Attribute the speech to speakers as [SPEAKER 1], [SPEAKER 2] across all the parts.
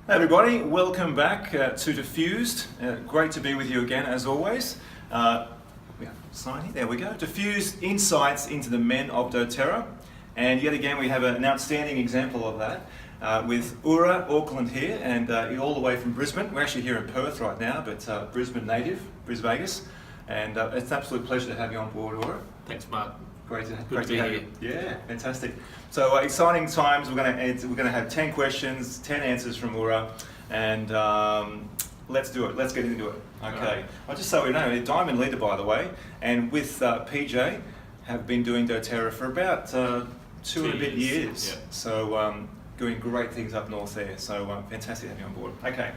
[SPEAKER 1] Hey everybody, welcome back to Diffused. Great to be with you again as always. Signing, there we go. Diffused insights into the Men of Doterra. And yet again we have an outstanding example of that with Ura, Auckland here, and all the way from Brisbane. We're actually here in Perth right now, but Brisbane native, Bris Vegas. And it's an absolute pleasure to have you on board, Ura.
[SPEAKER 2] Thanks, Mark.
[SPEAKER 1] Great to
[SPEAKER 2] be
[SPEAKER 1] have
[SPEAKER 2] here.
[SPEAKER 1] you. Yeah, fantastic. So exciting times. We're going to have 10 questions, 10 answers from Ura, and let's do it. Let's get into it. Okay.
[SPEAKER 2] Right.
[SPEAKER 1] I'll just so we know, a diamond leader, by the way, and with PJ, have been doing Doterra for about 2 and a bit years.
[SPEAKER 2] Yeah.
[SPEAKER 1] So doing great things up north there. So fantastic to have you on board. Okay.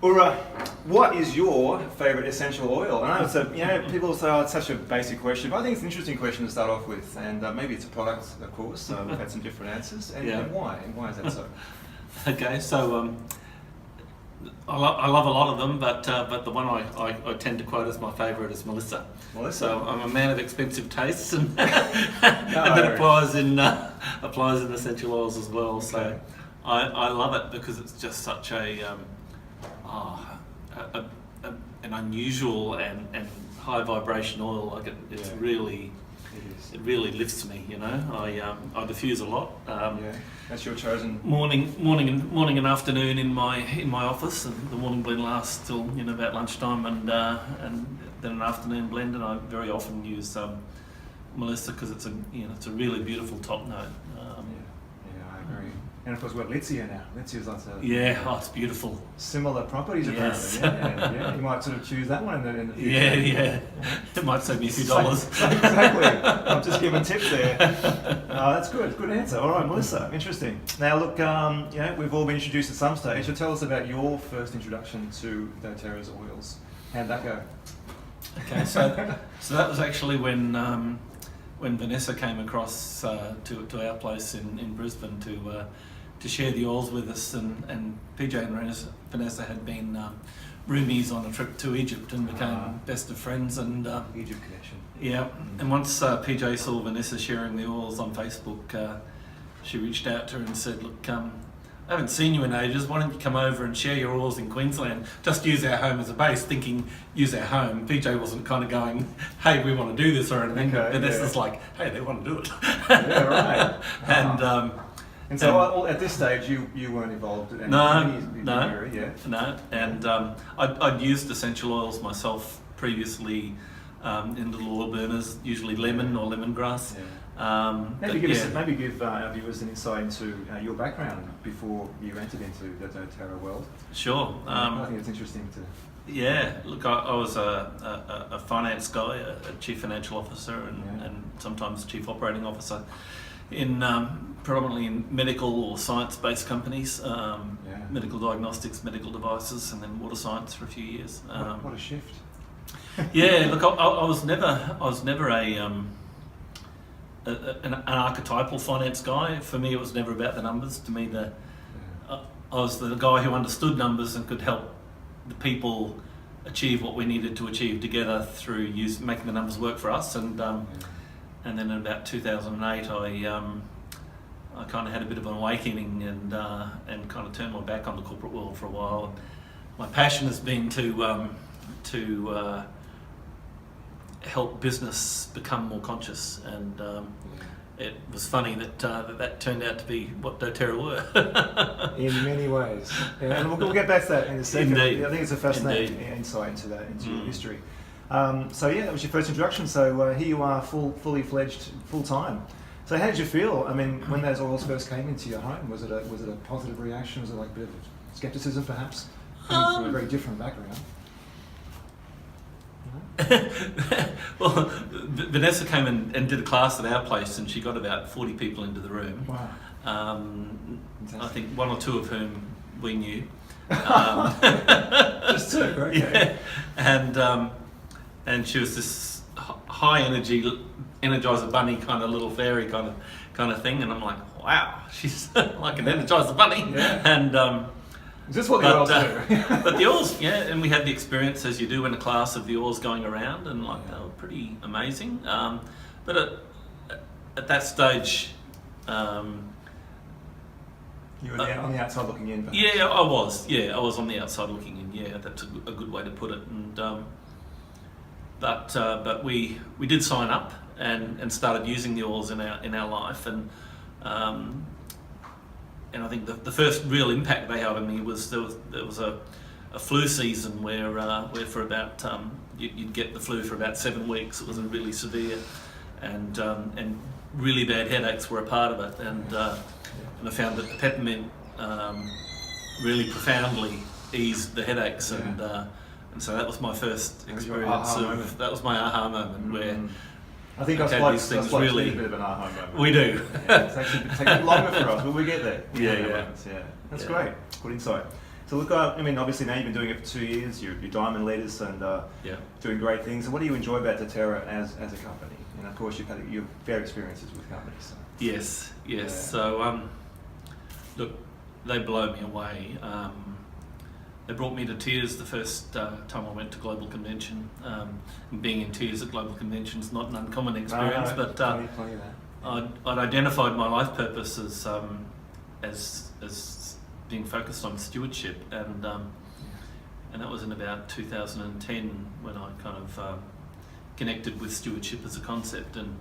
[SPEAKER 1] Ura, what is your favourite essential oil? I know it's people say, oh, it's such a basic question, but I think it's an interesting question to start off with, and maybe it's a product, of course, so we've had some different answers, and why? And why is that so?
[SPEAKER 2] Okay, so I love a lot of them, but the one I tend to quote as my favourite is Melissa.
[SPEAKER 1] Melissa?
[SPEAKER 2] So I'm a man of expensive tastes, and that applies in essential oils as well. Okay. So I love it because it's just such an unusual and high vibration oil. Like it really lifts me. You know, I diffuse a lot.
[SPEAKER 1] That's your chosen
[SPEAKER 2] morning and afternoon in my office, and the morning blend lasts till about lunchtime, and then an afternoon blend, and I very often use Melissa because it's a really beautiful top note.
[SPEAKER 1] I agree. And of course we've got Litsia now. Litsia is like
[SPEAKER 2] it's beautiful.
[SPEAKER 1] Similar properties
[SPEAKER 2] Yes.
[SPEAKER 1] apparently. Yeah. You might sort of choose that one in the future.
[SPEAKER 2] Yeah. It might save me a few dollars.
[SPEAKER 1] Exactly. I'm just giving tips there. That's good. Good answer. All right, Melissa. Interesting. Now look, we've all been introduced at some stage. So tell us about your first introduction to Doterra's oils. How'd that go?
[SPEAKER 2] Okay, so that was actually when Vanessa came across to our place in Brisbane to share the oils with us, and PJ and Vanessa had been roomies on a trip to Egypt and became best of friends. And
[SPEAKER 1] Egypt connection.
[SPEAKER 2] Yeah, and once PJ saw Vanessa sharing the oils on Facebook, she reached out to her and said, "Look, I haven't seen you in ages. Why don't you come over and share your oils in Queensland? Just use our home as a base." Thinking use our home. PJ wasn't kind of going, "Hey, we want to do this" or anything.
[SPEAKER 1] Okay,
[SPEAKER 2] Vanessa's like, "Hey, they want to do it."
[SPEAKER 1] Yeah, right.
[SPEAKER 2] And
[SPEAKER 1] so at this stage, you weren't involved in
[SPEAKER 2] No.
[SPEAKER 1] yeah.
[SPEAKER 2] No, and I'd used essential oils myself previously in little oil burners, usually lemon or lemongrass.
[SPEAKER 1] Yeah. Maybe give our viewers an insight into your background before you entered into the Doterra world.
[SPEAKER 2] Sure.
[SPEAKER 1] I think it's interesting to.
[SPEAKER 2] Yeah, look, I was a finance guy, a chief financial officer, and sometimes chief operating officer in predominantly in medical or science-based companies, medical diagnostics, medical devices, and then water science for a few years.
[SPEAKER 1] What a shift!
[SPEAKER 2] Yeah, look, I was never an archetypal finance guy. For me, it was never about the numbers. To me, I was the guy who understood numbers and could help the people achieve what we needed to achieve together through making the numbers work for us. And then in about 2008, I kind of had a bit of an awakening and kind of turned my back on the corporate world for a while. My passion has been to help business become more conscious, and it was funny that turned out to be what Doterra were.
[SPEAKER 1] In many ways. Yeah, and we'll get back to that in a second.
[SPEAKER 2] Indeed.
[SPEAKER 1] I think it's a fascinating insight into your history. So that was your first introduction. So here you are, fully fledged, full time. So how did you feel? I mean, when those oils first came into your home, was it a positive reaction? Was it like a bit of skepticism, perhaps, coming from a very different background?
[SPEAKER 2] Well, Vanessa came and did a class at our place, and she got about 40 people into the room.
[SPEAKER 1] Wow.
[SPEAKER 2] I think one or two of whom we knew.
[SPEAKER 1] Just two, right?
[SPEAKER 2] Yeah. And she was this high energy, Energizer Bunny kind of little fairy kind of thing, and I'm like, wow, she's like an Energizer Bunny.
[SPEAKER 1] Yeah.
[SPEAKER 2] And
[SPEAKER 1] is this what the oils do?
[SPEAKER 2] But the oils, and we had the experience as you do in a class of the oils going around, and they were pretty amazing. But at that stage,
[SPEAKER 1] You were there on the outside looking in. Perhaps.
[SPEAKER 2] Yeah, I was. Yeah, I was on the outside looking in. Yeah, that's a good way to put it. And but we did sign up and started using the oils in our life, and I think the first real impact they had on me was there was a flu season where for about you'd get the flu for about 7 weeks. It was really severe, and really bad headaches were a part of it, and I found that the peppermint really profoundly eased the headaches, and so that was my first experience. That was my aha moment where.
[SPEAKER 1] I think us blokes really need a bit of an aha moment.
[SPEAKER 2] We do.
[SPEAKER 1] Yeah, it's actually taking a bit longer for us, but we get there.
[SPEAKER 2] Yeah.
[SPEAKER 1] That's great. Good insight. So look, I mean, obviously now you've been doing it for 2 years. You're diamond leaders and doing great things. And what do you enjoy about Doterra as a company? And of course, you've fair experiences with companies. So.
[SPEAKER 2] Yes. Yeah. So look, they blow me away. They brought me to tears the first time I went to Global Convention. And being in tears at Global Convention is not an uncommon experience, but
[SPEAKER 1] plenty of that.
[SPEAKER 2] I'd identified my life purpose as being focused on stewardship, and that was in about 2010 when I kind of connected with stewardship as a concept. And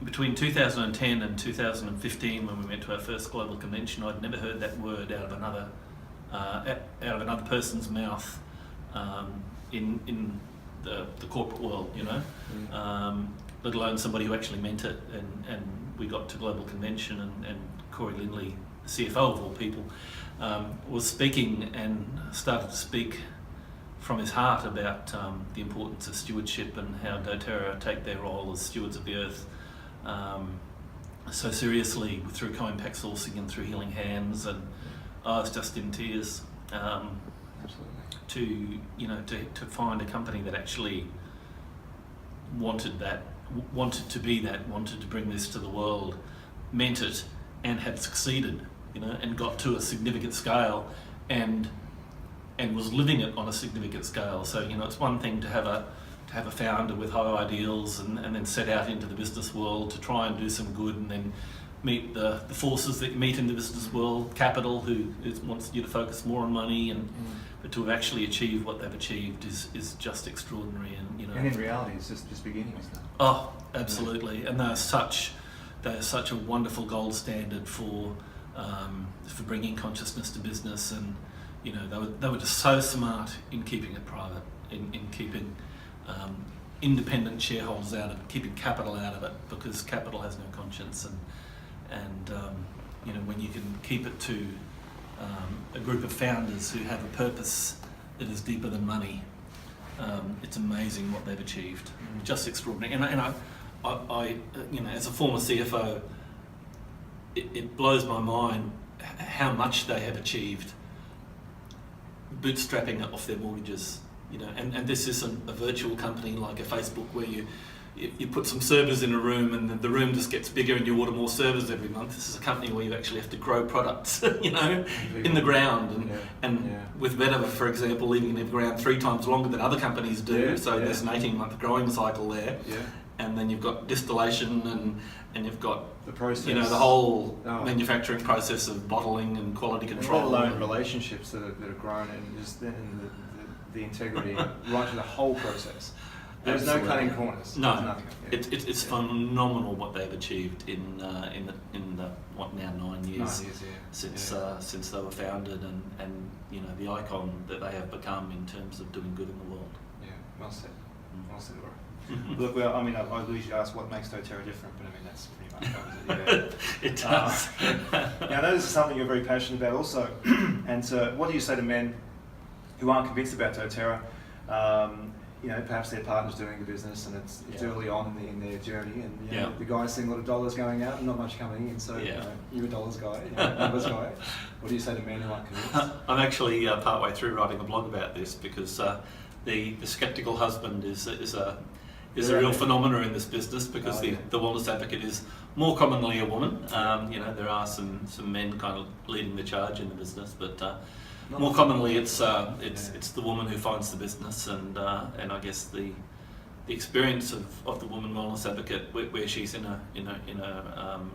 [SPEAKER 2] between 2010 and 2015, when we went to our first Global Convention, I'd never heard that word out of another person's mouth in the corporate world, let alone somebody who actually meant it. And we got to Global Convention, and Corey Lindley, the CFO of all people, was speaking and started to speak from his heart about the importance of stewardship and how Doterra take their role as stewards of the earth so seriously through co-impact sourcing and through Healing Hands, and I was just in tears.
[SPEAKER 1] Absolutely.
[SPEAKER 2] To find a company that actually wanted to bring this to the world, meant it, and had succeeded, and got to a significant scale, and was living it on a significant scale. So it's one thing to have a founder with high ideals and then set out into the business world to try and do some good, and then meet the forces that you meet in the business world, capital, who wants you to focus more on money, but to have actually achieved what they've achieved is just extraordinary.
[SPEAKER 1] And in reality, it's just beginning, isn't it?
[SPEAKER 2] Oh, absolutely. And they're such a wonderful gold standard for bringing consciousness to business, and they were just so smart in keeping it private, in keeping independent shareholders out of it, keeping capital out of it, because capital has no conscience, and when you can keep it to a group of founders who have a purpose that is deeper than money, it's amazing what they've achieved. Just extraordinary. And I as a former CFO, it blows my mind how much they have achieved bootstrapping off their mortgages. And this isn't a virtual company like a Facebook where you put some servers in a room and the room just gets bigger and you order more servers every month. This is a company where you actually have to grow products, in the ground, with vetiver, for example, leaving it in the ground 3 times longer than other companies do. There's an 18-month growing cycle there, and then you've got distillation and you've got
[SPEAKER 1] the process,
[SPEAKER 2] the whole manufacturing process of bottling and quality control.
[SPEAKER 1] And let alone relationships that are grown, and just then the integrity right to the whole process. There's no cutting corners.
[SPEAKER 2] No,
[SPEAKER 1] there's nothing.
[SPEAKER 2] It's phenomenal what they've achieved in the what now 9 years, since they were founded, and the icon that they have become in terms of doing good in the world.
[SPEAKER 1] Yeah, well said. Well said, Laura. Look, I usually ask what makes Doterra different, but that's pretty much covers it.
[SPEAKER 2] It does.
[SPEAKER 1] Now, I know this is something you're very passionate about also, and so what do you say to men who aren't convinced about Doterra? Perhaps their partner's doing the business and it's early on in their journey, and the guy's seeing a lot of dollars going out and not much coming in, so you're a dollars guy, numbers guy. What do you say to men who aren't convinced?
[SPEAKER 2] I'm actually partway through writing a blog about this, because the skeptical husband is a real phenomena in this business, because the Wellness Advocate is more commonly a woman. There are some men kind of leading the charge in the business, but more commonly it's the woman who finds the business, and I guess the experience of the woman Wellness Advocate, where she's in a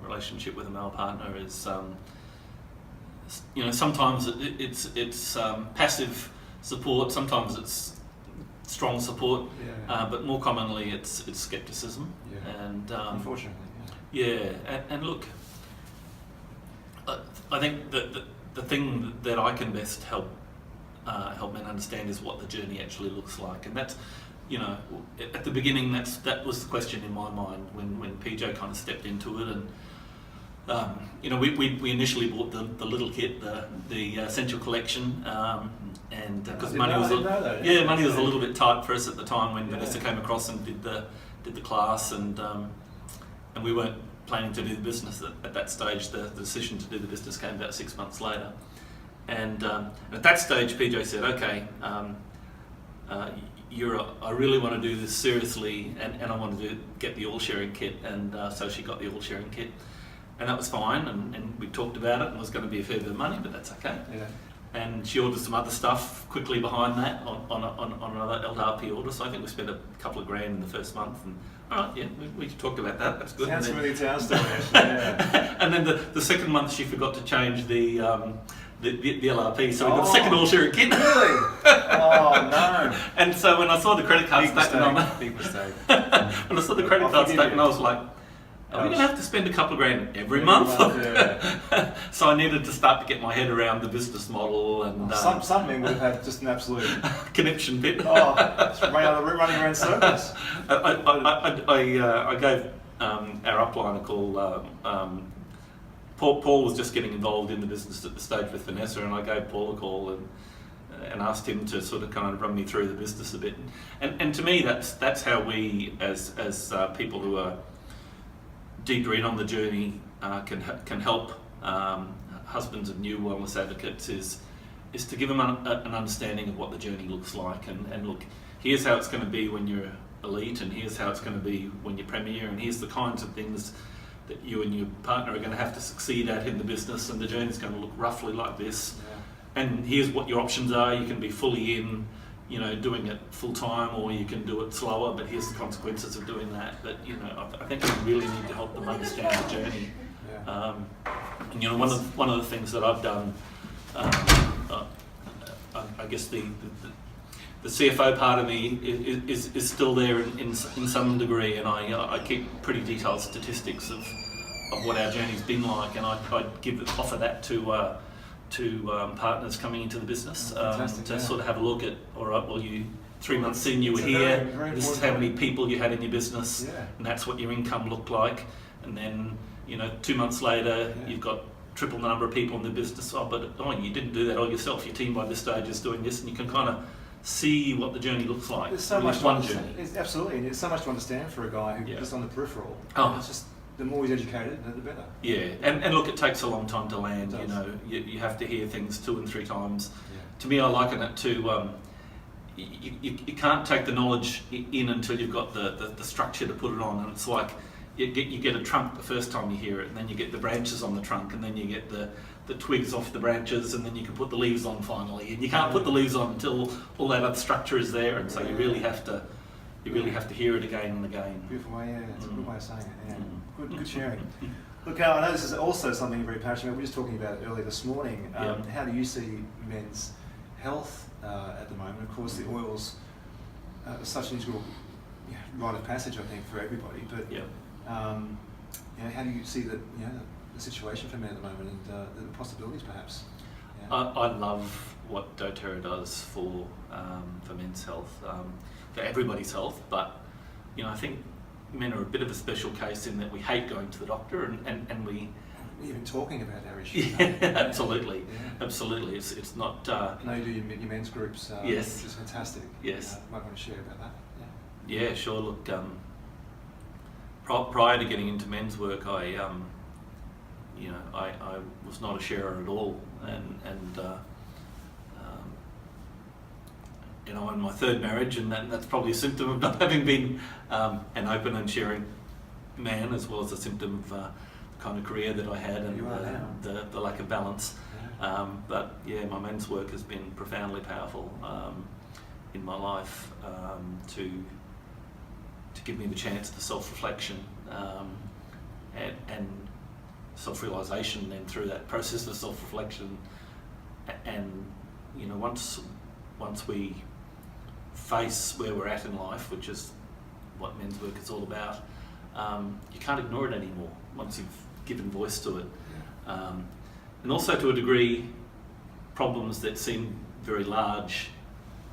[SPEAKER 2] relationship with a male partner, is sometimes it's passive support, sometimes it's strong support, but more commonly it's skepticism. And
[SPEAKER 1] unfortunately,
[SPEAKER 2] and look, I think that the thing that I can best help men understand is what the journey actually looks like, and that's, at the beginning that was the question in my mind when PJ kind of stepped into it. And we initially bought the little kit, the essential collection, and because money was a little bit tight for us at the time when Vanessa came across and did the class, and we weren't planning to do the business at that stage. The decision to do the business came about 6 months later, and at that stage PJ said, okay, I really want to do this seriously, and I want to get the all sharing kit, and so she got the all sharing kit. And that was fine, and we talked about it, and it was going to be a fair bit of money, but that's okay. And she ordered some other stuff quickly behind that on another LRP order, so I think we spent a couple of grand in the first month. And all right, we talked about that. That's good.
[SPEAKER 1] Sounds really town story, actually.
[SPEAKER 2] And then the second month she forgot to change the LRP, so we got the second all sharing kit.
[SPEAKER 1] Really? Oh no!
[SPEAKER 2] And so when I saw the credit card statement,
[SPEAKER 1] big mistake.
[SPEAKER 2] When I saw the credit card statement, I was like, are we going to have to spend a couple of grand every month? So I needed to start to get my head around the business model, and
[SPEAKER 1] some men would have had just an absolute
[SPEAKER 2] connection bit.
[SPEAKER 1] Just running around circles.
[SPEAKER 2] I gave our upliner a call. Paul was just getting involved in the business at the stage with Vanessa, and I gave Paul a call and asked him to sort of kind of run me through the business a bit. And to me, that's how we, as people who are deeper in on the journey, can help husbands of new wellness advocates, is to give them an understanding of what the journey looks like, and look, here's how it's going to be when you're elite, and here's how it's going to be when you're premier, and here's the kinds of things that you and your partner are going to have to succeed at in the business, and the journey's going to look roughly like this. And here's what your options are. You can be fully in, doing it full time, or you can do it slower, but here's the consequences of doing that. But I think we really need to help them understand the journey. And one of the things that I've done, I guess the CFO part of me is still there in some degree, and I keep pretty detailed statistics of what our journey's been like, and I offer that to partners coming into the business, to sort of have a look at, all right, well, you 3 months in, you were here, this is how many people you had in your business, and that's what your income looked like, and then 2 months later you've got triple the number of people in the business, you didn't do that all yourself, your team by this stage is doing this, and you can kind of see what the journey looks like.
[SPEAKER 1] There's so much one journey. Absolutely, and there's so much to understand for a guy who's just on the peripheral. It's just, the more he's educated, the better.
[SPEAKER 2] And look, it takes a long time to land. You have to hear things 2 and 3 times. To me, I liken it to you can't take the knowledge in until you've got the structure to put it on, and it's like you get a trunk the first time you hear it, and then you get the branches on the trunk, and then you get the twigs off the branches, and then you can put the leaves on finally, and you can't put the leaves on until all that other structure is there, and so you really have to hear it again and again.
[SPEAKER 1] Beautiful way, it's a good way of saying it. Good sharing. Look, I know this is also something you're very passionate about. We were just talking about it earlier this morning. How do you see men's health at the moment? Of course, the oils are such an integral rite of passage, I think, for everybody. But how do you see the situation for men at the moment, and the possibilities, perhaps?
[SPEAKER 2] I love what doTERRA does for men's health, for everybody's health. But I think men are a bit of a special case in that we hate going to the doctor, and we
[SPEAKER 1] even talking about our issues.
[SPEAKER 2] Absolutely. It's not.
[SPEAKER 1] I know you do your men's groups,
[SPEAKER 2] yes,
[SPEAKER 1] which is fantastic.
[SPEAKER 2] Yes,
[SPEAKER 1] might want to share about that.
[SPEAKER 2] Yeah, sure. Look, prior to getting into men's work, I was not a sharer at all, and in my third marriage, and that's probably a symptom of not having been an open and sharing man, as well as a symptom of the kind of career that I had, and the lack of balance. But my men's work has been profoundly powerful in my life, to give me the chance for self-reflection, and self-realization, then through that process of self-reflection, and once we face where we're at in life, which is what men's work is all about, you can't ignore it anymore once you've given voice to it. And also, to a degree, problems that seem very large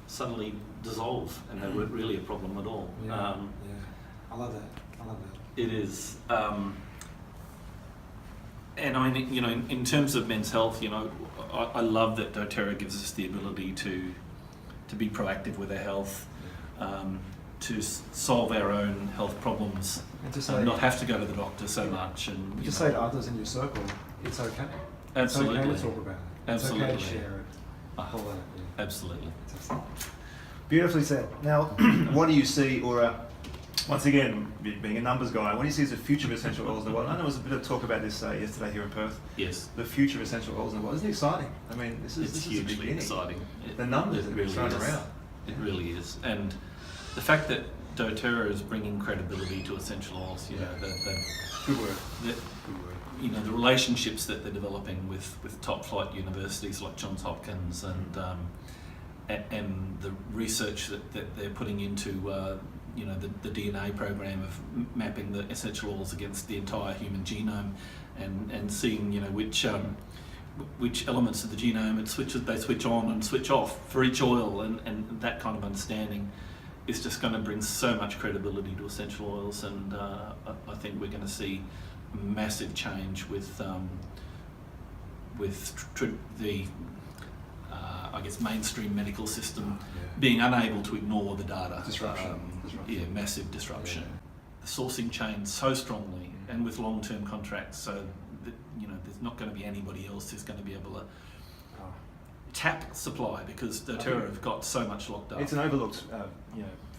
[SPEAKER 2] suddenly dissolve, and they weren't really a problem at all.
[SPEAKER 3] I love that.
[SPEAKER 2] It is. And I mean, in terms of men's health, I love that Doterra gives us the ability to be proactive with our health, to solve our own health problems,
[SPEAKER 3] And to say,
[SPEAKER 2] not have to go to the doctor so much. And
[SPEAKER 3] just say to others in your circle, it's okay.
[SPEAKER 2] Absolutely.
[SPEAKER 3] It's okay to talk about it.
[SPEAKER 2] Absolutely.
[SPEAKER 3] It's okay to share it. All that, yeah.
[SPEAKER 2] Absolutely.
[SPEAKER 1] Beautifully said. Now, what do you see, or once again, being a numbers guy, what do you see as the future of essential oils in the world? I know there was a bit of talk about this yesterday here in Perth.
[SPEAKER 2] Yes.
[SPEAKER 1] The future of essential oils in the world. Isn't it exciting? I mean, this is
[SPEAKER 2] hugely
[SPEAKER 1] a beginning.
[SPEAKER 2] exciting.
[SPEAKER 1] The numbers that are
[SPEAKER 2] really
[SPEAKER 1] thrown
[SPEAKER 2] is.
[SPEAKER 1] around.
[SPEAKER 2] It really is. And the fact that Doterra is bringing credibility to essential oils,
[SPEAKER 1] Good word. Good word.
[SPEAKER 2] The relationships that they're developing with top flight universities like Johns Hopkins, and the research that they're putting into the DNA program of mapping the essential oils against the entire human genome, and seeing which elements of the genome they switch on and switch off for each oil, and that kind of understanding is just going to bring so much credibility to essential oils, and I think we're going to see massive change with the mainstream medical system being unable to ignore the data.
[SPEAKER 1] Disruption.
[SPEAKER 2] Massive disruption. The sourcing chain so strongly, and with long-term contracts, so that, there's not going to be anybody else who's going to be able to tap supply, because Doterra have got so much locked up.
[SPEAKER 1] It's an overlooked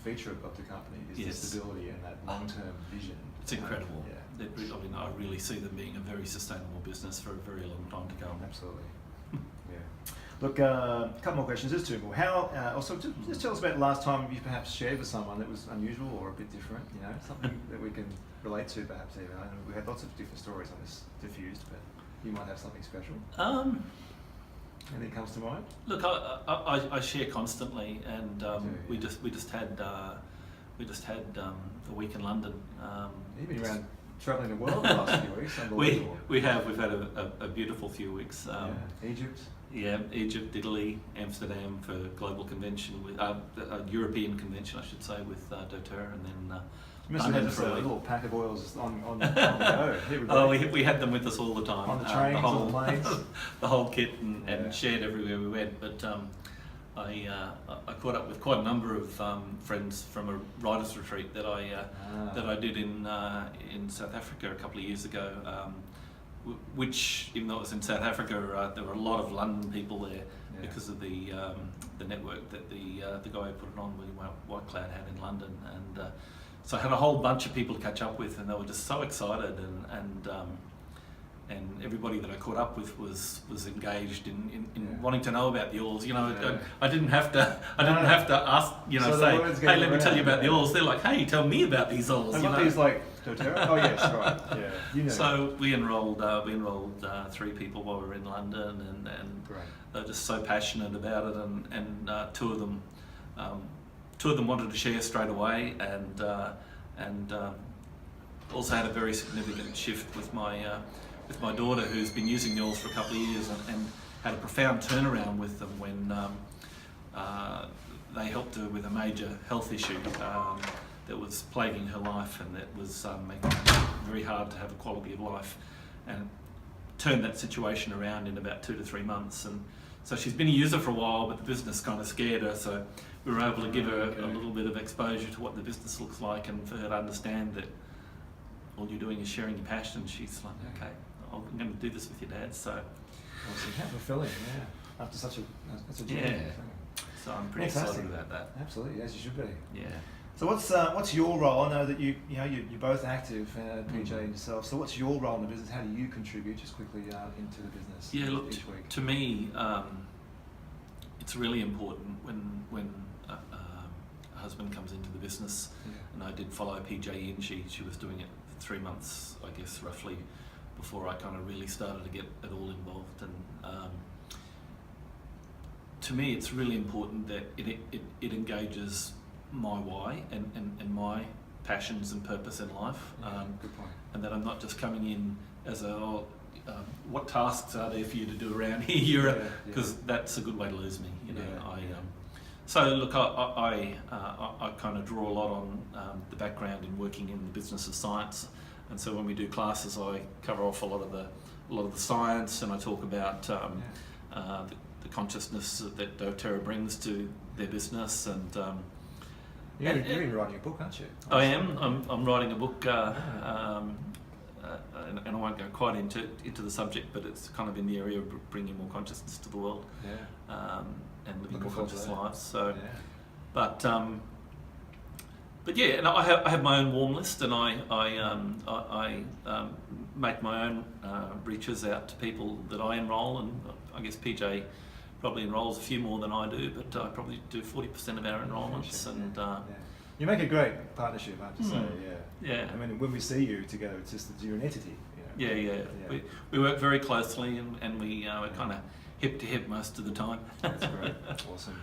[SPEAKER 1] feature of the company, is the
[SPEAKER 2] Yes.
[SPEAKER 1] stability and that long-term vision.
[SPEAKER 2] It's incredible.
[SPEAKER 1] Yeah.
[SPEAKER 2] I really see them being a very sustainable business for a very long time to come.
[SPEAKER 1] Absolutely. Yeah. Look, a couple more questions. There's two more. Also, just tell us about the last time you perhaps shared with someone that was unusual or a bit different. Something that we can relate to, perhaps even. I know we had lots of different stories on this Diffused, but you might have something special. Anything comes to mind?
[SPEAKER 2] Look, I share constantly, and we just had a week in London.
[SPEAKER 1] You've been around travelling the world the last few weeks. Unbelievable.
[SPEAKER 2] We've had a beautiful few weeks.
[SPEAKER 1] Egypt.
[SPEAKER 2] Yeah, Egypt, Italy, Amsterdam for global convention, with a European convention, I should say, with Doterra, and then.
[SPEAKER 1] You must have had a little pack of oils on the go.
[SPEAKER 2] We had them with us all the time.
[SPEAKER 1] On the trains, on the planes.
[SPEAKER 2] The whole kit, and shared everywhere we went. But I caught up with quite a number of friends from a writers' retreat that I did in South Africa a couple of years ago. Which, even though it was in South Africa, there were a lot of London people there because of the network that the guy who put it on, William White Cloud, had in London, and so I had a whole bunch of people to catch up with, and they were just so excited, and everybody that I caught up with was engaged in wanting to know about the oils. I didn't have to ask,
[SPEAKER 1] So
[SPEAKER 2] say, hey, let me tell you about the oils. They're like, hey, tell me about these oils.
[SPEAKER 1] These like Doterra? Oh yes, right. Yeah.
[SPEAKER 2] So we enrolled 3 people while we were in London, and
[SPEAKER 1] Great.
[SPEAKER 2] they're just so passionate about it, and two of them wanted to share straight away, and also had a very significant shift with my daughter, who's been using the oils for a couple of years, and had a profound turnaround with them when they helped her with a major health issue that was plaguing her life, and that was making it very hard to have a quality of life, and turned that situation around in about 2 to 3 months. And so she's been a user for a while, but the business kind of scared her, so we were able to give her a little bit of exposure to what the business looks like, and for her to understand that all you're doing is sharing your passion. She's like, okay, I'm going to do this with your dad. So
[SPEAKER 1] Awesome. How fulfilling, yeah. After such a journey.
[SPEAKER 2] Yeah. So I'm pretty excited about that.
[SPEAKER 1] Absolutely, as you should be.
[SPEAKER 2] Yeah.
[SPEAKER 1] So what's your role? I know that you're both active, PJ and yourself. So what's your role in the business? How do you contribute just quickly into the business?
[SPEAKER 2] Yeah, look,
[SPEAKER 1] each week?
[SPEAKER 2] to me, it's really important when a husband comes into the business, and I did follow PJ in. She was doing it for 3 months, I guess, roughly, before I kind of really started to get it all involved. And to me, it's really important that it engages my why and my passions and purpose in life.
[SPEAKER 3] Good point.
[SPEAKER 2] And that I'm not just coming in as what tasks are there for you to do around here? Because that's a good way to lose me. So look, I kind of draw a lot on the background in working in the business of science, and so when we do classes, I cover off a lot of the science, and I talk about the consciousness that Doterra brings to their business. And
[SPEAKER 1] you're even writing a book, aren't you?
[SPEAKER 2] I am. I'm writing a book, and I won't go quite into the subject, but it's kind of in the area of bringing more consciousness to the world. And living more conscious lives. So, but yeah, and I have my own warm list, and I make my own reaches out to people that I enrol, and I guess PJ probably enrolls a few more than I do, but I probably do 40% of our enrolments. And
[SPEAKER 1] you make a great partnership, I have to say.
[SPEAKER 2] Yeah.
[SPEAKER 1] I mean, when we see you together, it's just that you're an entity.
[SPEAKER 2] Yeah. We work very closely, and we're kind of hip to hip most of the time.
[SPEAKER 1] That's great. Awesome.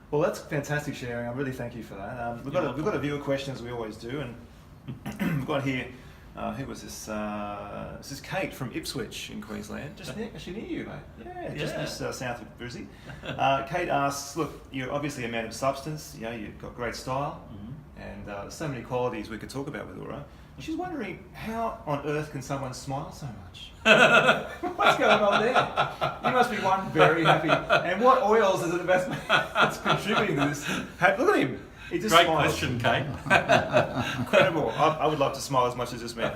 [SPEAKER 1] Well, that's fantastic sharing. I really thank you for that. We've got a viewer question, as we always do, and we've got here. Who was this? This is Kate from Ipswich in Queensland, just near you, mate. Just south of Brizzy. Kate asks, look, you're obviously a man of substance. You've got great style, and there's so many qualities we could talk about with Aura. She's wondering, how on earth can someone smile so much? What's going on there? You must be one very happy. And what oils is it that's contributing to this? Look at him. He just
[SPEAKER 2] Great
[SPEAKER 1] smiles.
[SPEAKER 2] question, Kate.
[SPEAKER 1] Incredible. I would love to smile as much as this man.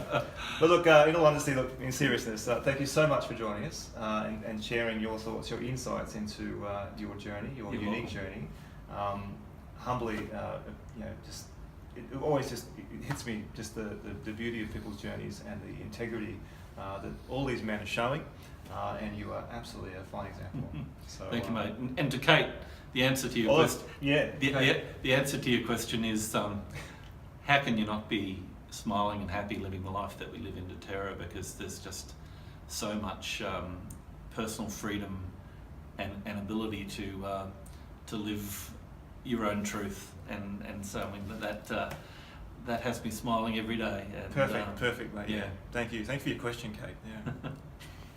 [SPEAKER 1] But look, in all honesty, in seriousness, thank you so much for joining us and sharing your thoughts, your insights into your journey, your unique journey. Humbly, it always just hits me just the beauty of people's journeys and the integrity that all these men are showing, and you are absolutely a fine example. So,
[SPEAKER 2] thank you, mate. And to Kate, the answer to your question, the answer to your question is, how can you not be smiling and happy living the life that we live in Doterra? Because there's just so much personal freedom and ability to live your own truth, and so I mean that has me smiling every day. And,
[SPEAKER 1] perfect, mate. Yeah, thank you for your question, Kate. Yeah.